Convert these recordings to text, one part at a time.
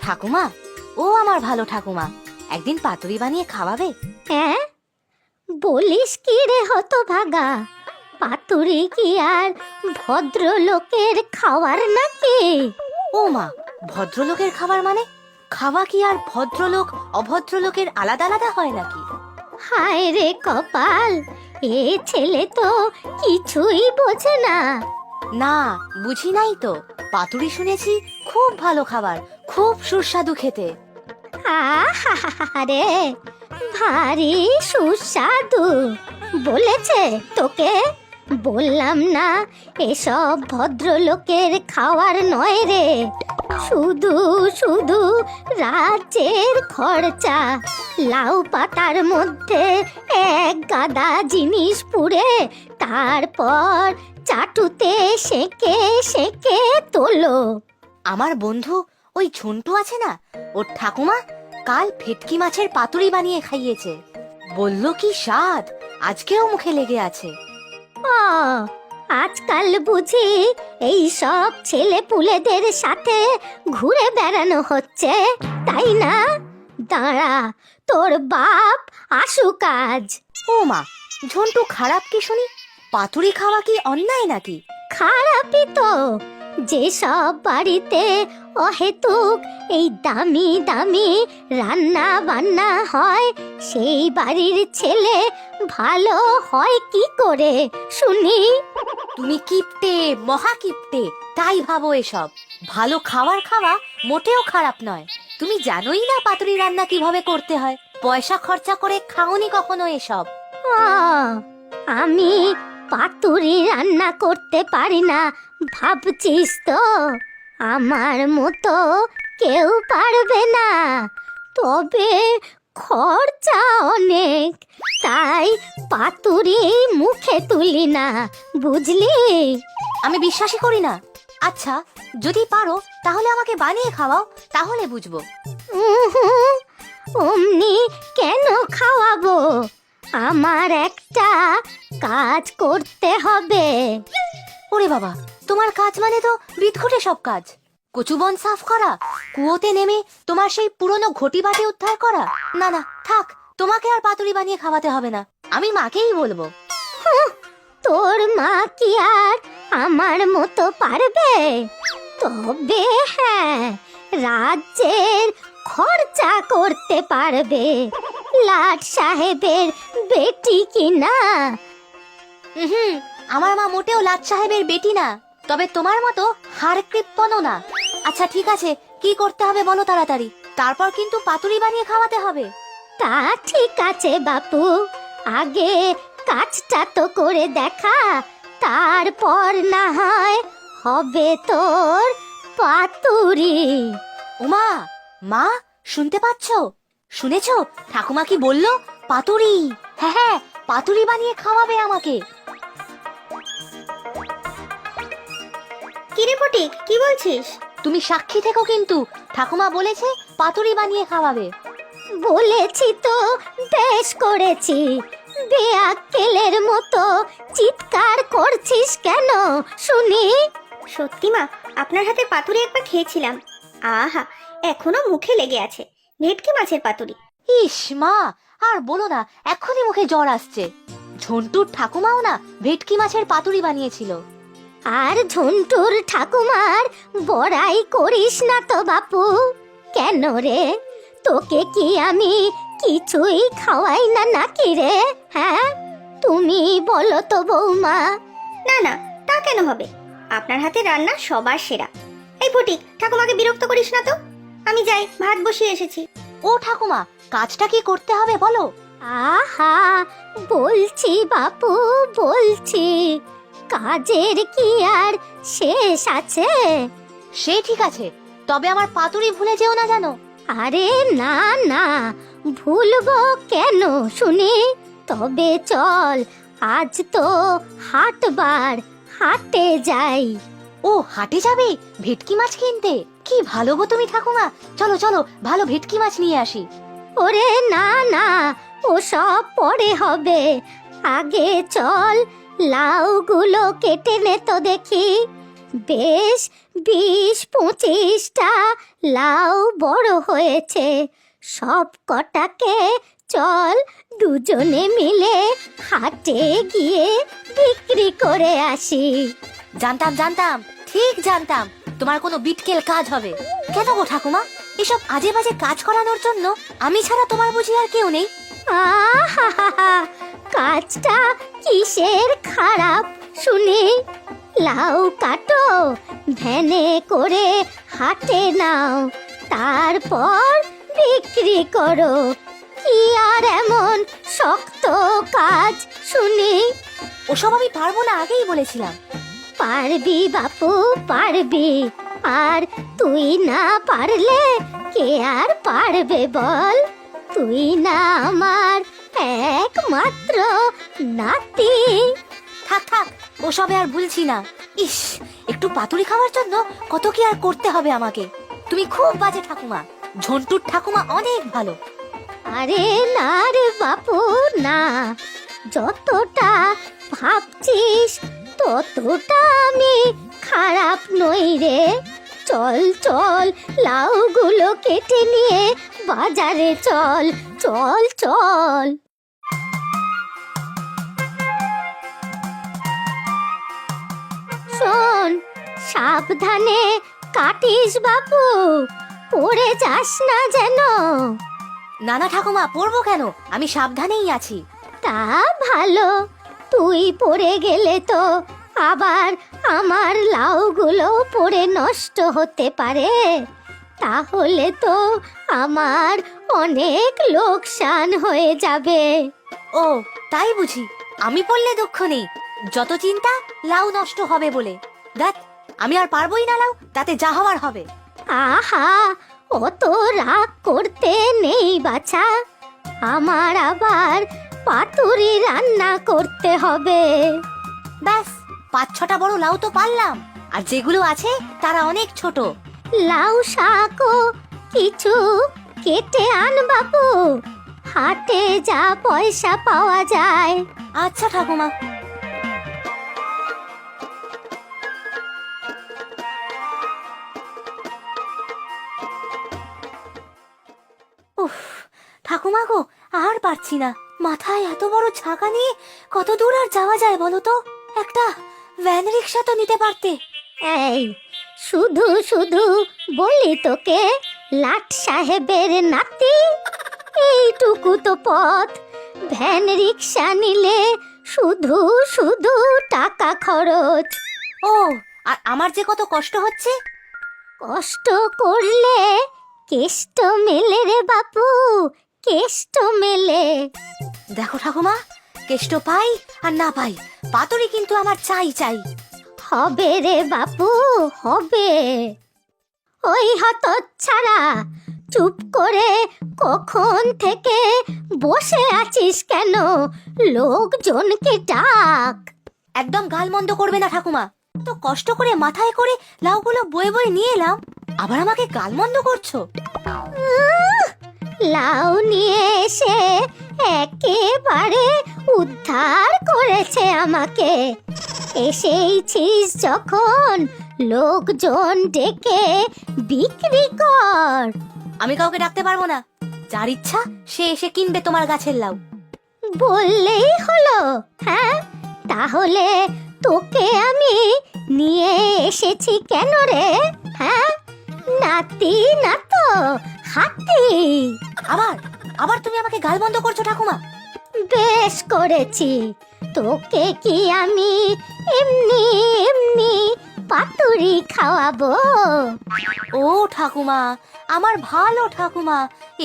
ঠাকুমা, ও আমার ভালো ঠাকুমা, একদিন পাতুরি বানিয়ে খাওয়াবে? হ্যাঁ, বলিস কি রে হতভাগা? পাতুরি কি আর ভদ্রলোকের খাওয়ার নাকি? ও মা, ভদ্রলোকের খাবার মানে? খাওয়া কি আর ভদ্রলোক অভদ্রলোকের আলাদা আলাদা হয় নাকি? হায় রে কপাল, এ ছেলে তো কিছুই বোঝে না। না, বুঝি নাই তো। পাতুরি শুনেছি খুব ভালো খাবার, খুব সুস্বাদু খেতে। আরে ভারী সুস্বাদু বলেছে তোকে? বললাম না এসব ভদ্রলোকের খাওয়ার নয় রে। শুধু শুধু রাজ্যের খরচা, লাউ পাতার মধ্যে এক গাদা জিনিস পুড়ে তারপর চাটুতে সেকে সেকে তোলো। আমার বন্ধু ওই ঝন্টু আছে না, ওর ঠাকুমা কাল ভেটকি মাছের পাতুরি বানিয়ে খাইয়েছে। বলল কি স্বাদ, আজকেও মুখে লেগে আছে। ও, আজকাল বুঝি এই সব ছেলে পুলেদের সাথে ঘুরে বেড়ানো হচ্ছে, তাই না? দাঁড়া, তোর বাপ আসুক আজ। ও মা, ঝন্টু খারাপ কি শুনি? পাতুরি খাওয়া কি অন্যায় নাকি? খারাপই তো। যেসব বাড়িতে অহেতুক এই দামি দামি রান্না বান্না হয়, সেই বাড়ির ছেলে ভালো হয় কি করে শুনি? তুমি কিপটে, মহা কিপটে, তাই ভাবো এসব। ভালো খাবার খাওয়া মোটেও খারাপ নয়। তুমি জানোই না পাতুরি রান্না কিভাবে করতে হয়? পয়সা খরচা করে খাওনি কখনো এসব? আমি পাতুরি রান্না করতে পারি না ভাবছিস তো? আমার মতো কেউ পারবে না, তবে খরচা অনেক, তাই পাতুরি মুখে তুলি না, বুঝলি? আমি বিশ্বাসই করি না। আচ্ছা, যদি পারো তাহলে আমাকে বানিয়ে খাওয়াও, তাহলে বুঝবো। অমনি কেন খাওয়াবো? আমার একটা কাজ করতে হবে। ওরে বাবা, তোমার কাজ মানে তো বিদঘুটে সব কাজ। কচুবন সাফ করা, কুয়োতে নেমে তোমার সেই পুরনো ঘটি বাটি উদ্ধার করা। না না, থাক, তোমাকে আর পাতুরি বানিয়ে খাওয়াতে হবে না, আমি মাকেই বলবো। তোর মা কি আর আমার মতো পারবে? তবে হ্যাঁ, রাজ্যের খরচা করতে পারবে। লাট সাহেবের বেটি কি না? হুম, আমার মা মোটেও লাট সাহেবের বেটি না, তবে তোমার মতো হাড় কৃপণও না। আচ্ছা ঠিক আছে, কি করতে হবে বলো তাড়াতাড়ি, তারপর কিন্তু পাতুরি বানিয়ে খাওয়াতে হবে। তা ঠিক আছে বাপু, আগে কাজটা তো করে দেখা, তারপর না হয় হবে তোর পাতুরি। ওমা, মা, শুনতে পাচ্ছো? শুনেছো ঠাকুমা কি বললো? পাতুরি, হ্যাঁ হ্যাঁ, পাতুরি বানিয়ে খাওয়াবে আমাকে। কিরে ফটিক, কি বলছিস? তুমি সাক্ষী থেকো কিন্তু, ঠাকুমা বলেছে পাতুরি বানিয়ে খাওয়াবে। বলেছি তো, বেশ করেছি। বেয়াক্কেলের মতো চিৎকার করছিস কেন শুনি? সত্যি মা, আপনার হাতে পাতুরি একবার খেয়েছিলাম, আহা, এখনো মুখে লেগে আছে। ভেটকি মাছের পাতুরি। ইস মা, আর বলো না, এক্ষুনি মুখে জ্বর আসছে। ঝন্টুর ঠাকুমাও না ভেটকি মাছের পাতুরি বানিয়েছিল। আর ঝন্টুর ঠাকুমার বড়াই করিস না তো বাপু। কেন রে, তোকে কি আমি কিছুই খাওয়াই না নাকি রে? হ্যাঁ, তুমি বলো তো বৌমা। না না, তা কেন হবে? আপনার হাতে রান্না সবার সেরা। এই ফটিক, ঠাকুমাকে বিরক্ত করিস না তো। আমি যাই, ভাত বসিয়ে এসেছি। ও ঠাকুমা, কাজটা কি করতে হবে বলো? আহা, বলছি বাপু, বলছি। কাজের কি আর শেষ আছে? সে ঠিক আছে, তবে আমার পাতুরি ভুলে যেও না জানো। আরে না না, ভুলবো কেন শুনি? তবে চল, আজ তো হাটবার, হাটে যাই। ও, হাটে যাবে ভেটকি মাছ কিনতে? কি ভালো গো তুমি ঠাকুমা, চলো চলো, ভালো ভেটকি মাছ নিয়ে আসি। ওরে না না, ও সব পরে হবে। আগে চল, লাউগুলো কেটে নে তো দেখি। বেশ 20-25টা লাউ বড় হয়েছে। সব কটাকে চল দুজনে মিলে হাটে গিয়ে বিক্রি করে আসি। জানতাম জানতাম, ঠিক জানতাম তোমার কোনো বিটকেল কাজ হবে। কেন গো ঠাকুমা, এসব আজে বাজে কাজ করানোর জন্য আমি ছাড়া তোমার বুঝি আর কেউ নেই? আহা, কাজটা কিসের খারাপ শুনি? লাউ কাটো, ভ্যানে করে হাটে নাও, তারপর বিক্রি করো। কি আর এমন শক্ত কাজ শুনি? ওসব আমি পারবো না, আগেই বলেছিলাম। পারবি বাপু, পারবি। আর তুই না পারলে কে আর পারবে বল? তুই না আমার একমাত্র নাতি। থাক থাক, ওসবে আর ভুলছি না। ইস, একটু পাতুরি খাওয়ার জন্য কত কি আর করতে হবে আমাকে। তুমি খুব বাজে ঠাকুমা, ঝন্টুর ঠাকুমা অনেক ভালো। আরে না রে বাপু না, যতটা ভাবছিস ততটা আমি খারাপ নই রে। চল চল, লাউগুলো কেটে নিয়ে বাজারে চল, চল চল। শোন, সাবধানে কাটিস বাপু, পড়ে যাস না যেন। না না ঠাকুমা, পড়বো কেন, আমি সাবধানেই আছি। তা ভালো, তুই পড়ে গেলে তো আবার আমার লাউগুলো পড়ে নষ্ট হতে পারে। তাহলে তো আমার অনেক লোকসান হয়ে যাবে। ও তাই বুঝি, আমি পড়লে দুঃখ নেই, যত চিন্তা লাউ নষ্ট হবে বলে। দেখ, আমি আর পারবোই না লাউ, তাতে যা হওয়ার হবে। আহা, অত রাগ করতে নেই বাছা, আমার আবার পাতুরি রান্না করতে হবে। ব্যাস, 5-6টা বড় লাউ তো পারলাম, আর যেগুলো আছে তারা অনেক ছোট। লাউ শাকও কিছু কেটে আন বাপু, হাটে যা পয়সা পাওয়া যায়। আচ্ছা ঠাকুমা। উফ, ঠাকুমা গো, আর পারছি না। মাথায় এত বড় ছাকা নিয়ে কত দূর আর যাওয়া যায় বলো তো? একটা ভ্যান রিক্সা তো নিতে পারতে। এই, শুধু শুধু বলি তোকে লাট সাহেবের নাতি, এইটুকু তো পথ, ভ্যান রিক্সা নিলে শুধু শুধু টাকা খরচ। ও, আর আমার যে কত কষ্ট হচ্ছে। কষ্ট করলে কেষ্ট মেলে রে বাপু, কেষ্ট মেলে। দেখো ঠাকুমা, কেষ্ট পাই আর না পাই, পাতুরি কিন্তু আমার চাই চাই। হবে রে বাপু, হবে। ওই হতচ্ছাড়া, চুপ করে কখন থেকে বসে আছিস কেন? লোকজনকে ডাক। একদম গালমন্দ করবে না ঠাকুমা, তো কষ্ট করে মাথায় করে লাউগুলো বয়ে বয়ে নিয়ে এলাম, আবার আমাকে গালমন্দ করছো? লাউ নিয়ে এসে একেবারে উদ্ধার করেছে আমাকে। এসেইছিস যখন, লোকজন ডেকে বিক্রি কর। আমি কাউকে ডাকতে পারবো না, যার ইচ্ছা সে এসে কিনবে তোমার গাছের লাউ। বললেই হলো, হ্যাঁ? তাহলে তোকে আমি নিয়ে এসেছি কেন রে? হ্যাঁ, নাতি না তো হাতি। আবার আবার তুমি আমাকে গালমন্দ করছো ঠাকুমা? বেশ করেছি, তোকে কি আমি এমনি এমনি পাতুরি খাওয়াবো? ও ঠাকুমা, আমার ভালো ঠাকুমা,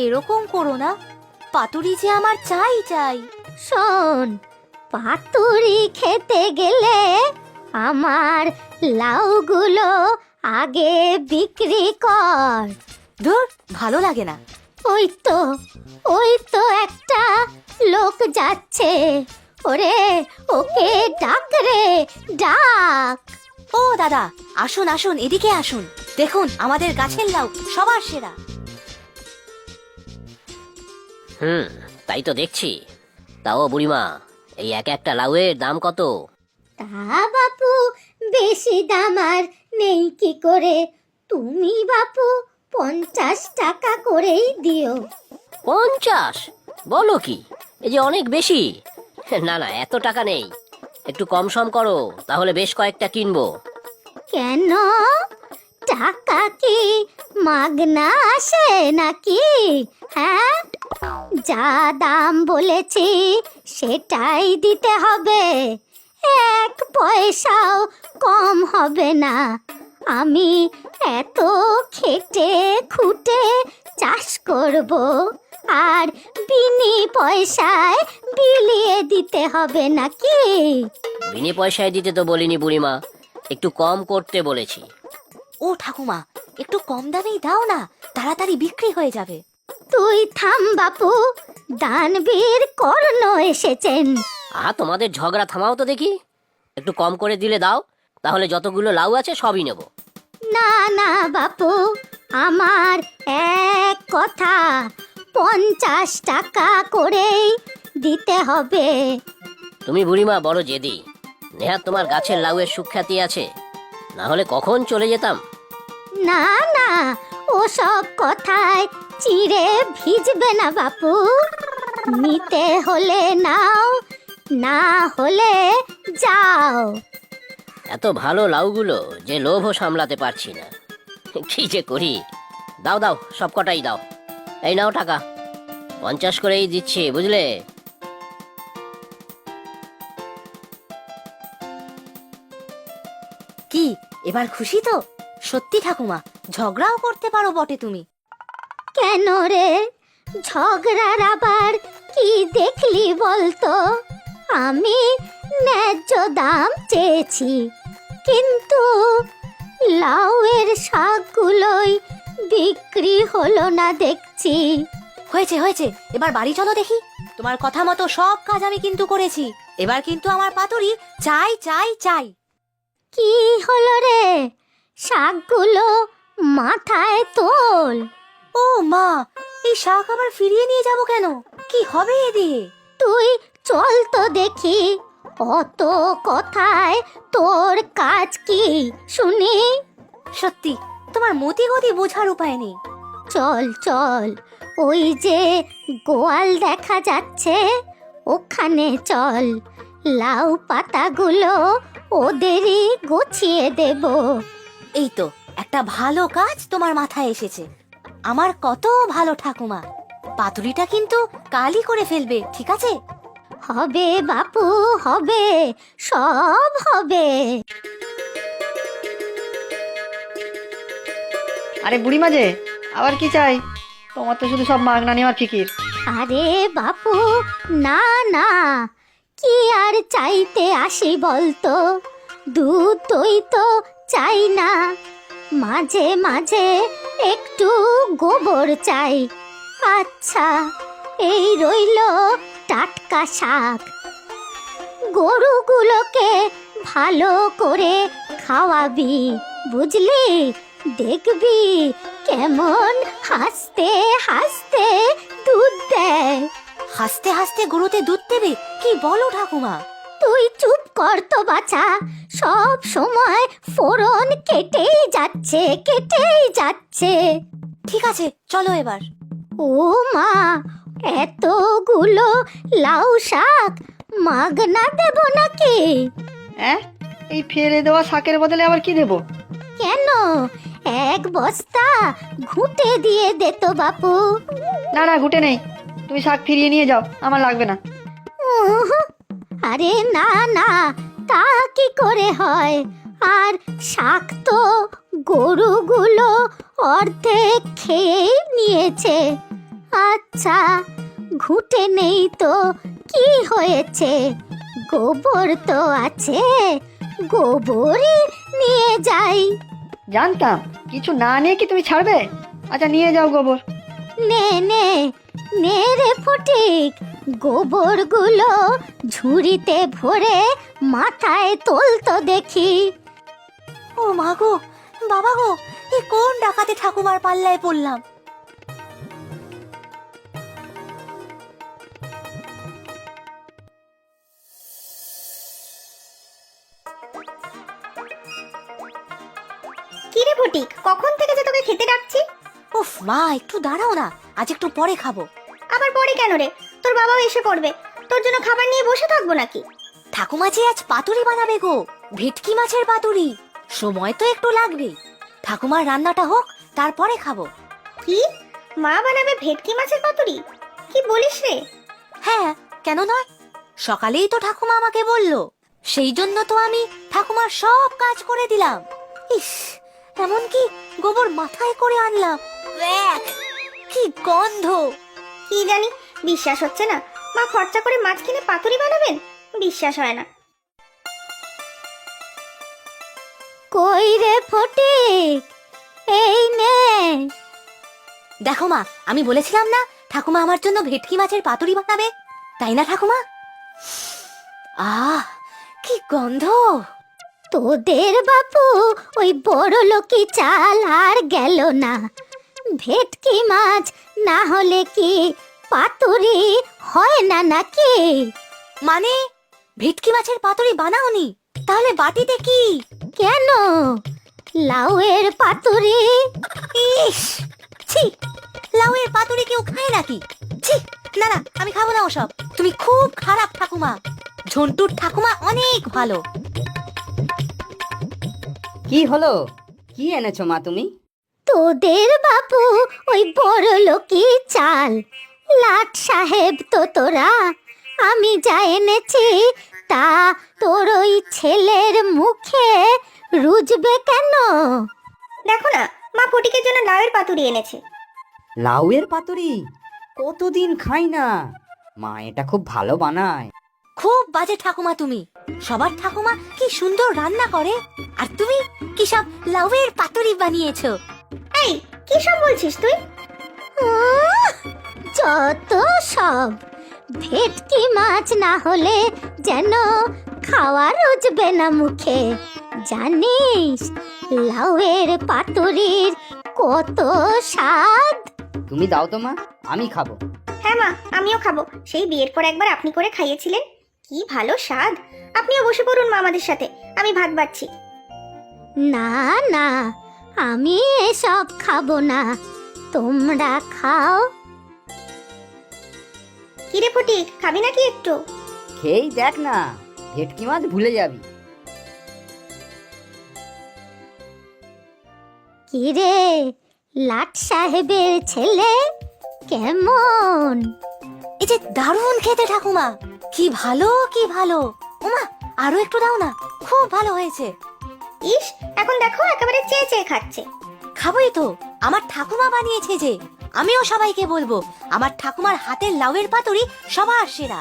এরকম করো না, পাতুরি যে আমার চাই চাই। শোন, পাতুরি খেতে গেলে আমার লাউগুলো আগে বিক্রি কর। ধুর, ভালো লাগে না। ওই তো একটা লোক যাচ্ছে, ওরে ওকে ডাক রে, ডাক। ও দাদা, আসুন আসুন, এদিকে আসুন, দেখুন আমাদের গাছের লাউ সবার সেরা। তাই তো দেখছি। তাও বুড়িমা, এই এক একটা লাউয়ের দাম কত? তা বাপু বেশি দাম আর নেই কি করে, তুমি বাপু 50 টাকা করেই দিও। 50? বলো কি, এই যে অনেক বেশি। না না, এত টাকা নেই, একটু কম সম করো, তাহলে বেশ কয়েকটা কিনবো। কেন, টাকা কি মাগনা আসে নাকি? হ্যাঁ, যা দাম বলেছি সেটাই দিতে হবে, 1 পয়সাও কম হবে না। আমি এত খেটে খুঁটে চাষ করব, আর বিনি পয়সায় বিলিয়ে দিতে হবে নাকি? বিনি পয়সায় দিতে তো বলিনি বুড়িমা, একটু কম করতে বলেছি। ও ঠাকুমা, একটু কম দামেই দাও না, তাড়াতাড়ি বিক্রি হয়ে যাবে। তুই থাম বাপু, দানবীর কর্ণ এসেছেন। তোমাদের ঝগড়া থামাও তো দেখি, একটু কম করে দিলে দাও, তাহলে যতগুলো লাউ আছে সবই নেব। না না বাপু, আমার এক কথা, 50 টাকা করেই দিতে হবে। তুমি বুড়িমা বড় জেদি, নেহাত তোমার গাছের লাউয়ের সুখ্যাতি আছে, না হলে কখন চলে যেতাম। না না, ওসব কথায় চিড়ে ভিজবে না বাপু, নিতে হলে নাও, না হলে যাও। এত ভালো লাউগুলো যে লোভও সামলাতে পারছি না, কি যে করি। দাও দাও, সব কটাই দাও। এই নাও টাকা, 50 করেই দিচ্ছি, বুঝলে? কি এবার খুশি তো? সত্যি ঠাকুমা, ঝগড়াও করতে পারো বটে তুমি। কেন রে, ঝগড়ার আবার কি দেখলি বলতো? আমি ন্যায্য দাম চেয়েছি, কিন্তু লাউয়ের শাকগুলোই বিক্রি হলো না দেখছি। হয়েছে হয়েছে, এবার বাড়ি চলো দেখি। তোমার কথা মতো সব কাজ আমি কিন্তু করেছি, এবার কিন্তু আমার পাতুরি চাই চাই চাই। কি হলো রে, শাকগুলো মাথায় তোল। ও মা, এই শাক আবার ফিরিয়ে নিয়ে যাব কেন? কি হবে এ দিয়ে? তুই চল তো দেখি, অত কথায় তোর কাজ কি শুনি। সত্যি তোমার মতি গতি বোঝার উপায় নেই। চল চল, ওই যে গোয়াল দেখা যাচ্ছে, ওখানে চল, লাউ পাতাগুলো ওদেরই গুছিয়ে দেব। এই তো একটা ভালো কাজ তোমার মাথায় এসেছে। আমার কত ভালো ঠাকুমা, পাতুরিটা কিন্তু কালই করে ফেলবে, ঠিক আছে? হবে বাপু, হবে, সব হবে। আরে বুড়িমা যে, আবার কি চাই? তোমার তো শুধু সব মাগনা নেওয়ার ফিকির। আরে বাপু, না না, কি আর চাইতে আসি বলতো, দুধ দই তো চাই না, মাঝে মাঝে একটু গোবর চাই। আচ্ছা, এই রইলো টাটকা শাক, গরুগুলোকে ভালো করে খাওয়াবি, বুঝলি? দেখবি কেমন হাসতে হাসতে দুধ দেয়। হাসতে হাসতে গরুতে দুধ দেবে? কি বলো ঠাকুমা? তুই চুপ কর তো বাছা, সব সময় ফোড়ন কেটেই যাচ্ছে কেটেই যাচ্ছে। ঠিক আছে, চলো এবার। ও মা, এতগুলো লাউ শাক মাগনা দেব নাকি? হ্যাঁ, এই ফেলে দেওয়া শাকের বদলে আবার কি দেবো? কেন, 1 বস্তা ঘুঁটে দিয়ে দে তো বাপু। না না, ঘুটে নেই, তুমি শাক ফিরিয়ে নিয়ে যাও, আমার লাগবে না। উহ, আরে না না, তা কি করে হয়? আর শাক তো গরুগুলো অর্ধেক খেয়েই নিয়েছে। আচ্ছা, ঘুঁটে নেই তো কি হয়েছে, গোবর তো আছে, গোবরই নিয়ে যাই। জানতাম কিছু না নিয়ে কি তুমি ছাড়বে। আচ্ছা, নিয়ে যাও গোবর। নে নে নে রে ফটিক, গোবরগুলো ঝুড়িতে ভরে মাথায় তোল তো দেখি। ও মা গো, বাবা গো, এ কোন ডাকাতে ঠাকুমার পাল্লায় পড়লাম? কি রে ফটিক, কখন থেকে যে তোকে খেতে ডাকছি? উফ মা, একটু দাঁড়াও না, আজ একটু পরে খাবো। আবার পরে কেন রে? তোর বাবাও এসে পড়বে, তোর জন্য খাবার নিয়ে বসে থাকবো নাকি? ঠাকুমা যে আজ পাতুরি বানাবে গো, ভেটকি মাছের পাতুরি। সময় তো একটু লাগবে। ঠাকুমার রান্নাটা হোক, তারপরে খাবো। কি, মা বানাবে ভেটকি মাছের পাতুরি? কি বলিস রে? হ্যাঁ, কেন নয়? সকালেই তো ঠাকুমা আমাকে বললো, সেই জন্য তো আমি ঠাকুমার সব কাজ করে দিলাম। ইস, এমনকি গোবর মাথায় করে আনলাম। ব্যাক, কি গন্ধ! কি জানি, বিশ্বাস হচ্ছে না। মা খরচা করে মাছ কিনে পাতুরি বানাবেন? বিশ্বাস হয় না। কই রে ফটিক, এই নে। দেখো মা, আমি বলেছিলাম না ঠাকুমা আমার জন্য ভেটকি মাছের পাতুরি বানাবে, তাই না ঠাকুমা? আহ, কি গন্ধ! তোদের বাপু ওই বড় লোকি চাল আর গেল না। ভেটকি মাছ না হলে কি পাতুরি হয় না নাকি? মানে ভেটকি মাছের পাতুরি বানাওনি? তাহলে বাটিতে কি? কেন, লাউয়ের পাতুরি। ইস, ছি! লাউয়ের পাতুরি কেউ খায় নাকি? ছি! না না, আমি খাবো না ওসব। তুমি খুব খারাপ ঠাকুমা। ঝন্টুর ঠাকুমা অনেক ভালো। কি হলো? কি এনেছো মা তুমি? তোদের বাপু ওই বড় লোকি চাল। লাট সাহেব তো তোরা। আমি যা এনেছি তা তোর ওই ছেলের মুখে রুজবে কেন? দেখো না, মা ফটিকের জন্য লাউয়ের পাতুরি এনেছে। লাউয়ের পাতুরি? কতদিন খাই না। মা এটা খুব ভালো বানায়। খুব বাজে ঠাকুমা তুমি। সবার ঠাকুমা কি সুন্দর রান্না করে, আর তুমি কি সব লাউয়ের পাতুরি বানিয়েছো? এই, কি সব বলছিস তুই? আহ, যত সব। ভেটকি মাছ না হলে যেন খাওয়া রুজবে না মুখে। জানিস লাউয়ের পাতুরির কত স্বাদ? তুমি দাও তো মা, আমি খাবো। হ্যাঁ মা, আমিও খাবো। সেই বিয়ের পর একবার আপনি করে খাইয়েছিলেন, কি ভালো স্বাদ। আপনিও বসে পড়ুন মা আমাদের সাথে, আমি ভাত বাড়ছি। না না, আমি এসব খাবো না, তোমরা খাও। কিরে ফটিক, খাবি নাকি একটু? খেয়েই দেখ না, ভেটকি মাছ ভুলে যাবি। কিরে, লাট সাহেবের ছেলে কেমন? এই যে দারুণ খেতে ঠাকুমা, কি ভালো কি ভালো। ওমা, আরো একটু দাও না, খুব ভালো হয়েছে। ইস, এখন দেখো একেবারে চেয়ে চেয়ে খাচ্ছে। খাবোই তো, আমার ঠাকুমা বানিয়েছে যে। আমিও সবাইকে বলবো আমার ঠাকুমার হাতের লাউয়ের পাতুরি সবার সেরা।